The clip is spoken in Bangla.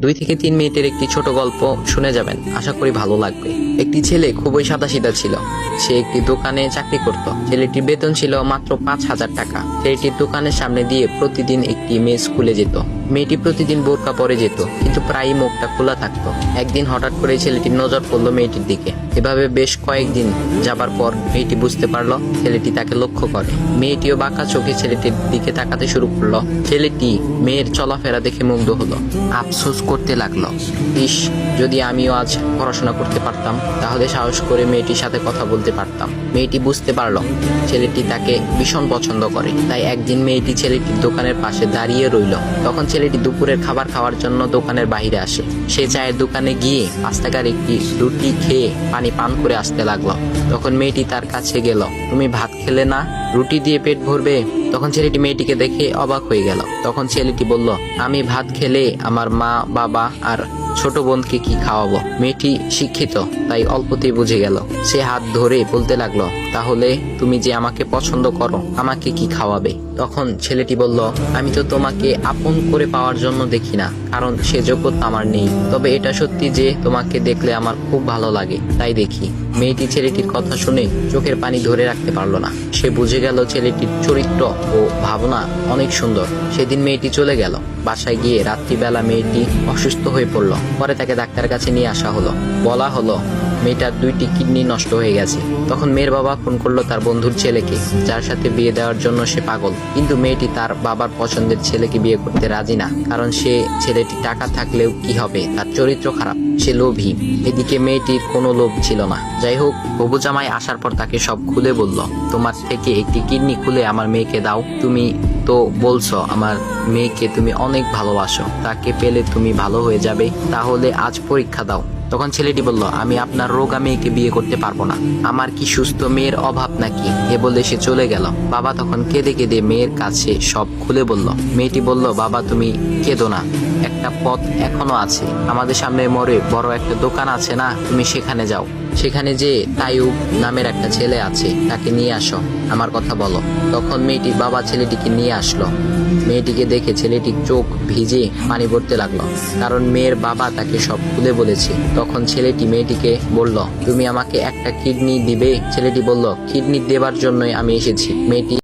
2 থেকে 3 মিনিটের একটি ছোট গল্প শুনে যাবেন, আশা করি ভালো লাগবে। একটি ছেলে খুবই সাদাসিধা ছিল। সে একটি দোকানে চাকরি করত। ছেলেটির বেতন ছিল মাত্র 5,000 টাকা। ছেলেটির দোকানের সামনে দিয়ে প্রতিদিন একটি মেয়ে স্কুলে যেত। মেয়েটি প্রতিদিন বোরকা পরে যেত, কিন্তু প্রায়ই মুখটা খোলা থাকতো। একদিন হঠাৎ করে ছেলেটির নজর পড়লো মেয়েটির দিকে। এভাবে বেশ কয়েকদিন যাবার পর মেয়েটি বুঝতে পারলো ছেলেটি তাকে লক্ষ্য করে। মেয়েটিও বাঁকা চোখে ছেলেটির দিকে তাকাতে শুরু করলো। ছেলেটি মেয়ের চলাফেরা দেখে মুগ্ধ হলো। আফসোস করতে লাগলো, ইস, যদি আমিও আজ পড়াশোনা করতে পারতাম, তাহলে সাহস করে মেয়েটির সাথে কথা বলতে পারতাম। মেয়েটি বুঝতে পারলো ছেলেটি তাকে ভীষণ পছন্দ করে। তাই একদিন মেয়েটি ছেলেটির দোকানের পাশে দাঁড়িয়ে রইল। তখন ছেলেটি দুপুরের খাবার খাওয়ার জন্য দোকানের বাইরে আসে। সে চায়ের দোকানে গিয়ে 5 টাকার একটি রুটি খেয়ে পানি পান করে আসতে লাগলো। তখন মেয়েটি তার কাছে গেল। তুমি ভাত খেলে না, রুটি দিয়ে পেট ভরবে? তখন ছেলেটি মেয়েটিকে দেখে অবাক হয়ে গেল। তখন ছেলেটি বলল, আমি ভাত খেলে আমার মা, বাবা আর ছোট বোনকে কি খাওয়াবো? মেয়েটি শিক্ষিত, তাই অল্পতেই বুঝে গেল। সে হাত ধরে বলতে লাগলো, তাহলে তুমি যে আমাকে পছন্দ করো, আমাকে কি খাওয়াবে? তখন ছেলেটি বলল, আমি তো তোমাকে আপন করে পাওয়ার জন্য দেখি না, কারণ সে যোগ্যতা আমার নেই। তবে এটা সত্যি যে তোমাকে দেখলে আমার খুব ভালো লাগে, তাই দেখি। মেয়েটি ছেলেটির কথা শুনে চোখের পানি ধরে রাখতে পারলো না। সে বুঝে গেল ছেলেটির চরিত্র ও ভাবনা অনেক সুন্দর। সেদিন মেয়েটি চলে গেল। বাসায় গিয়ে রাত্রিবেলা মেয়েটি অসুস্থ হয়ে পড়ল। পরে তাকে ডাক্তারের কাছে নিয়ে আসা হলো। বলা হলো মেয়েটার 2টি কিডনি নষ্ট হয়ে গেছে। তখন মেয়ের বাবা ফোন করলো তার বন্ধুর ছেলেকে, যার সাথে বিয়ে দেওয়ার জন্য সে পাগল। কিন্তু মেয়েটি তার বাবার পছন্দের ছেলেকে বিয়ে করতে রাজি না, কারণ সে ছেলেটি টাকা থাকলেও কি হবে, তার চরিত্র খারাপ, সে লোভী। এদিকে মেয়েটির কোনো লোভ ছিল না। যাই হোক, হবু জামাই আসার পর তাকে সব খুলে বলল, তোমার থেকে একটি কিডনি খুলে আমার মেয়েকে দাও। তুমি তো বলছো আমার মেয়েকে তুমি অনেক ভালোবাসো, তাকে পেলে তুমি ভালো হয়ে যাবে, তাহলে আজ পরীক্ষা দাও। তখন ছেলেটি বলল, আমি আপনার রোগা মেয়েকে বিয়ে করতে পারবো না, আমার কি সুস্থ মেয়ের অভাব নাকি? এ বলে সে চলে গেল। বাবা তখন কেঁদে কেঁদে মেয়ের কাছে সব খুলে বলল। মেয়েটি বলল, বাবা তুমি কেঁদো না, একটা পথ এখনো আছে। আমাদের সামনে মোড়ে বড় একটা দোকান আছে না, তুমি সেখানে যাও। সেখানে যে তাইয়ুব নামের একটা ছেলে আছে, তাকে নিয়ে আসো, আমার কথা বলো। তখন মেয়েটির বাবা ছেলেটিকে নিয়ে আসলো। মেয়েটিকে দেখে ছেলেটির চোখ ভিজে পানি পড়তে লাগলো, কারণ মেয়ের বাবা তাকে সব খুলে বলেছে। তখন ছেলেটি মেয়েটিকে বলল, তুমি আমাকে একটা কিডনি দিবে? ছেলেটি বলল, কিডনি দেবার জন্যই আমি এসেছি। মেয়েটি